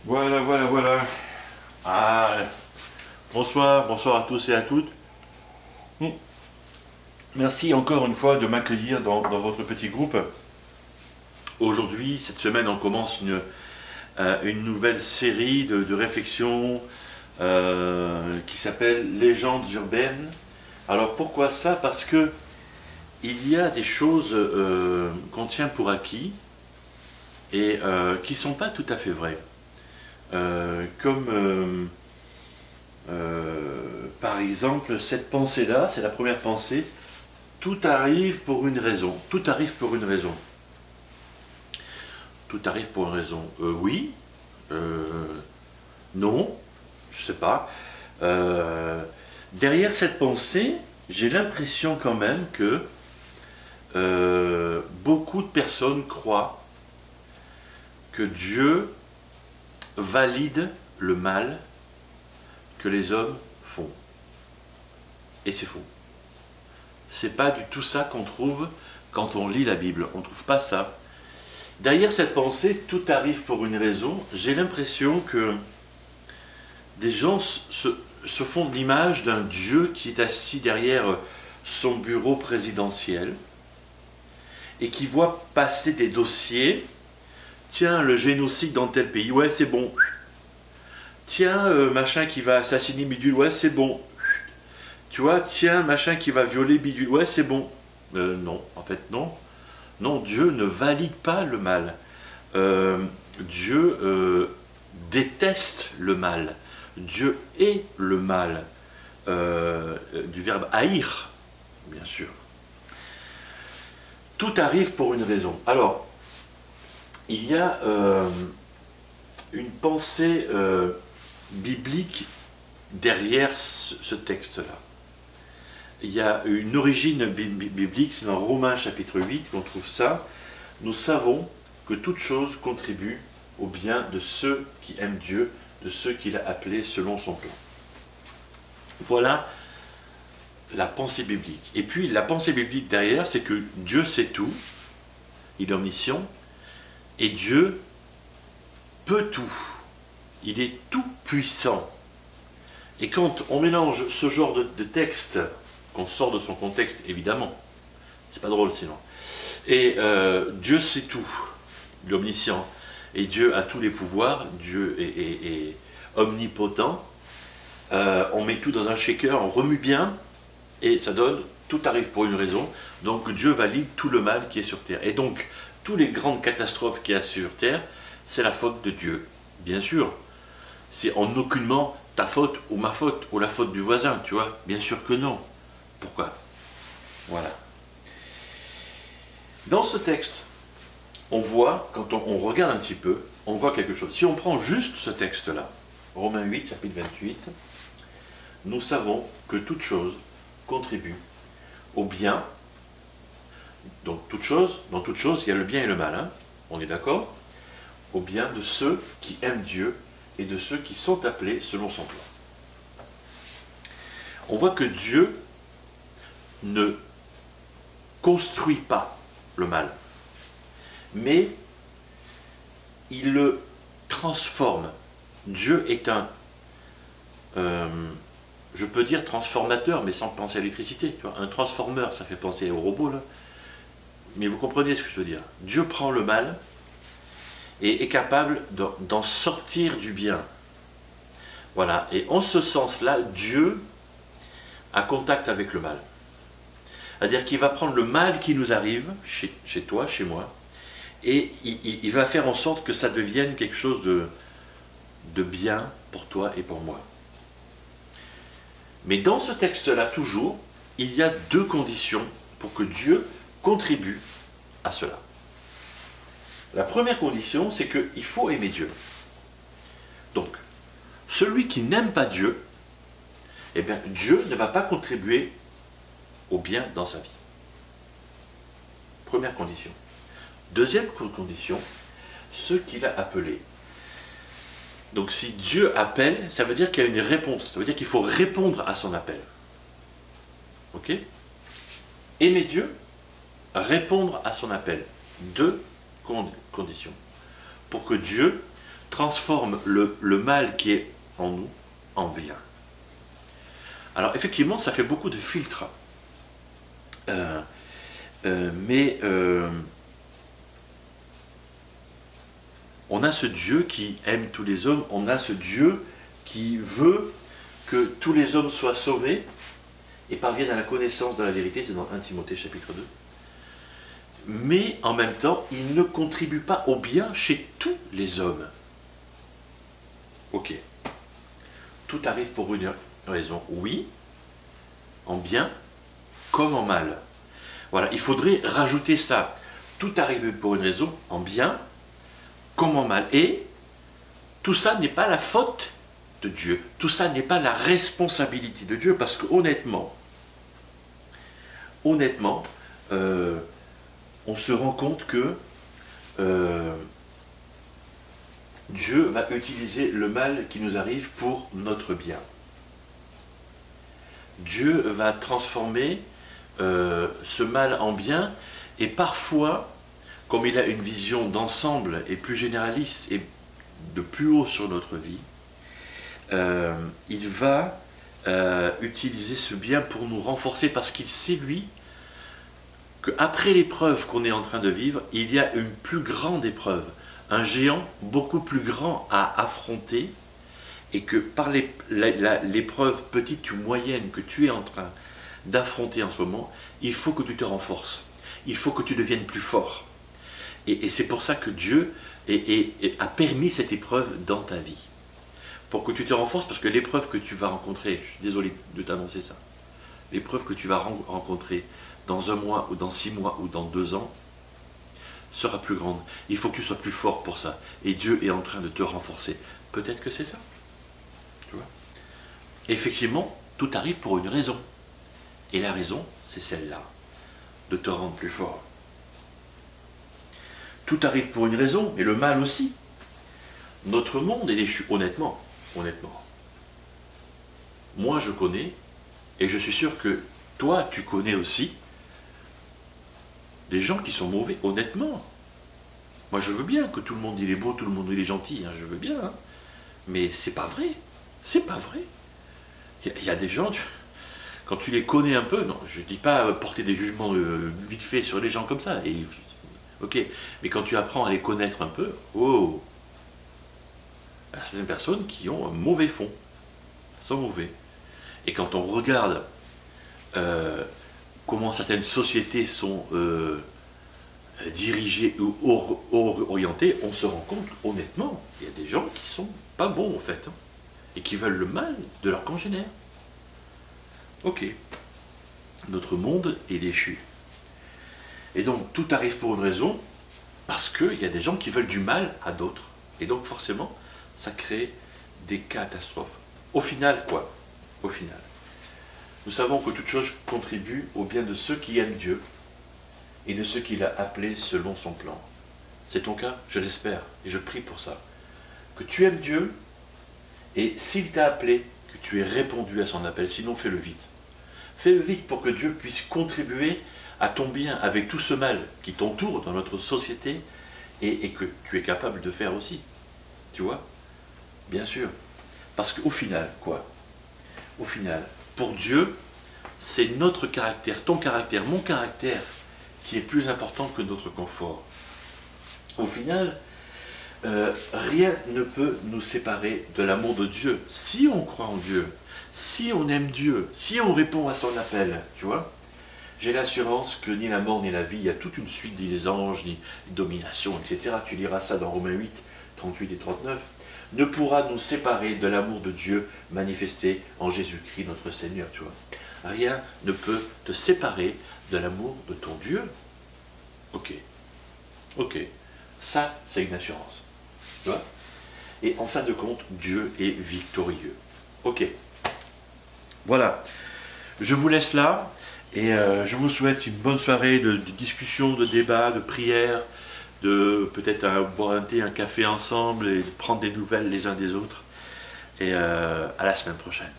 Voilà, voilà, voilà. Ah, bonsoir, bonsoir à tous et à toutes. Hmm. Merci encore une fois de m'accueillir dans votre petit groupe. Aujourd'hui, cette semaine, on commence une nouvelle série de réflexions qui s'appelle Légendes urbaines. Alors pourquoi ça? Parce que il y a des choses qu'on tient pour acquis et qui ne sont pas tout à fait vraies. Comme par exemple cette pensée-là, c'est la première pensée, tout arrive pour une raison. Tout arrive pour une raison. Tout arrive pour une raison. Oui, euh, non, je sais pas. Derrière cette pensée, j'ai l'impression quand même que beaucoup de personnes croient que Dieu valide le mal que les hommes font. Et c'est faux. C'est pas du tout ça qu'on trouve quand on lit la Bible. On ne trouve pas ça. Derrière cette pensée, tout arrive pour une raison, j'ai l'impression que des gens se font l'image d'un Dieu qui est assis derrière son bureau présidentiel et qui voit passer des dossiers. Tiens, le génocide dans tel pays, ouais, c'est bon. Tiens, machin qui va assassiner bidule, ouais, c'est bon. Tu vois, tiens, machin qui va violer bidule, ouais, c'est bon. Non, en fait, non. Non, Dieu ne valide pas le mal. Dieu déteste le mal. Dieu est le mal. Du verbe haïr, bien sûr. Tout arrive pour une raison. Alors, il y a une pensée biblique derrière ce texte-là. Il y a une origine biblique, c'est dans Romains chapitre 8 qu'on trouve ça. Nous savons que toute chose contribue au bien de ceux qui aiment Dieu, de ceux qu'il a appelés selon son plan. Voilà la pensée biblique. Et puis la pensée biblique derrière, c'est que Dieu sait tout, il est omniscient, et Dieu peut tout. Il est tout puissant. Et quand on mélange ce genre de texte, qu'on sort de son contexte, évidemment, c'est pas drôle sinon, et Dieu sait tout, l'omniscient, et Dieu a tous les pouvoirs, Dieu est omnipotent, on met tout dans un shaker, on remue bien, et ça donne, tout arrive pour une raison, donc Dieu valide tout le mal qui est sur Terre. Et donc, toutes les grandes catastrophes qu'il y a sur Terre, c'est la faute de Dieu. Bien sûr, c'est en aucunement ta faute ou ma faute, ou la faute du voisin, tu vois, bien sûr que non. Pourquoi? Voilà. Dans ce texte, on voit, quand on regarde un petit peu, on voit quelque chose. Si on prend juste ce texte-là, Romains 8, chapitre 28, nous savons que toute chose contribue au bien. Donc dans toute chose, il y a le bien et le mal, hein, on est d'accord? Au bien de ceux qui aiment Dieu et de ceux qui sont appelés selon son plan. On voit que Dieu ne construit pas le mal, mais il le transforme. Dieu est je peux dire transformateur, mais sans penser à l'électricité. Un transformeur, ça fait penser au robot, là. Mais vous comprenez ce que je veux dire. Dieu prend le mal et est capable d'en sortir du bien. Voilà. Et en ce sens-là, Dieu a contact avec le mal. C'est-à-dire qu'il va prendre le mal qui nous arrive, chez toi, chez moi, et il va faire en sorte que ça devienne quelque chose de bien pour toi et pour moi. Mais dans ce texte-là, toujours, il y a deux conditions pour que Dieu contribue à cela. La première condition, c'est qu'il faut aimer Dieu. Donc, celui qui n'aime pas Dieu, eh bien, Dieu ne va pas contribuer au bien dans sa vie. Première condition. Deuxième condition, ceux qu'il a appelés. Donc si Dieu appelle, ça veut dire qu'il y a une réponse. Ça veut dire qu'il faut répondre à son appel. Ok? Aimer Dieu, répondre à son appel. Deux conditions. Pour que Dieu transforme le mal qui est en nous en bien. Alors effectivement, ça fait beaucoup de filtres. Mais on a ce Dieu qui aime tous les hommes, on a ce Dieu qui veut que tous les hommes soient sauvés et parviennent à la connaissance de la vérité, c'est dans 1 Timothée chapitre 2. Mais en même temps, il ne contribue pas au bien chez tous les hommes. Ok. Tout arrive pour une raison, oui, en bien comme en mal. Voilà, il faudrait rajouter ça. Tout arrive pour une raison, en bien comme en mal. Et tout ça n'est pas la faute de Dieu. Tout ça n'est pas la responsabilité de Dieu, parce que honnêtement, on se rend compte que Dieu va utiliser le mal qui nous arrive pour notre bien. Dieu va transformer ce mal en bien, et parfois, comme il a une vision d'ensemble et plus généraliste et de plus haut sur notre vie, il va utiliser ce bien pour nous renforcer, parce qu'il sait, lui, qu'après l'épreuve qu'on est en train de vivre, il y a une plus grande épreuve, un géant beaucoup plus grand à affronter, et que par l'épreuve petite ou moyenne que tu es en train d'affronter en ce moment, il faut que tu te renforces, il faut que tu deviennes plus fort. Et c'est pour ça que Dieu a permis cette épreuve dans ta vie, pour que tu te renforces, parce que l'épreuve que tu vas rencontrer, je suis désolé de t'annoncer ça, l'épreuve que tu vas rencontrer dans 1 mois, ou dans 6 mois, ou dans 2 ans, sera plus grande. Il faut que tu sois plus fort pour ça. Et Dieu est en train de te renforcer. Peut-être que c'est ça. Tu vois ? Effectivement, tout arrive pour une raison. Et la raison, c'est celle-là, de te rendre plus fort. Tout arrive pour une raison, et le mal aussi. Notre monde est déchu, honnêtement. Moi, je connais, et je suis sûr que toi, tu connais aussi, des gens qui sont mauvais, honnêtement. Moi, je veux bien que tout le monde il est beau, tout le monde il est gentil, hein, je veux bien. Hein. Mais c'est pas vrai. C'est pas vrai. Il y a des gens, quand tu les connais un peu, non, je dis pas porter des jugements vite fait sur les gens comme ça. Ok, mais quand tu apprends à les connaître un peu, oh, il y a certaines personnes qui ont un mauvais fond. Ils sont mauvais. Et quand on regarde comment certaines sociétés sont dirigées ou orientées, on se rend compte, honnêtement, il y a des gens qui sont pas bons en fait, hein, et qui veulent le mal de leurs congénères. Ok, notre monde est déchu. Et donc tout arrive pour une raison, parce qu'il y a des gens qui veulent du mal à d'autres. Et donc forcément, ça crée des catastrophes. Au final, quoi ? Au final, nous savons que toute chose contribue au bien de ceux qui aiment Dieu et de ceux qu'il a appelés selon son plan. C'est ton cas, je l'espère, et je prie pour ça. Que tu aimes Dieu, et s'il t'a appelé, que tu aies répondu à son appel, sinon fais-le vite. Fais-le vite pour que Dieu puisse contribuer à ton bien avec tout ce mal qui t'entoure dans notre société, et que tu es capable de faire aussi. Tu vois ? Bien sûr. Parce qu'au final, quoi ? Au final, pour Dieu, c'est notre caractère, ton caractère, mon caractère, qui est plus important que notre confort. Au final, rien ne peut nous séparer de l'amour de Dieu. Si on croit en Dieu, si on aime Dieu, si on répond à son appel, tu vois, j'ai l'assurance que ni la mort ni la vie, il y a toute une suite des anges, ni domination, etc. Tu liras ça dans Romains 8, 38 et 39. Ne pourra nous séparer de l'amour de Dieu manifesté en Jésus-Christ notre Seigneur, tu vois. Rien ne peut te séparer de l'amour de ton Dieu. Ok. Ok. Ça, c'est une assurance. Tu vois. Et en fin de compte, Dieu est victorieux. Ok. Voilà. Je vous laisse là. Et je vous souhaite une bonne soirée de discussion, de débat, de prière, de peut-être boire un thé, un café ensemble et de prendre des nouvelles les uns des autres. Et à la semaine prochaine.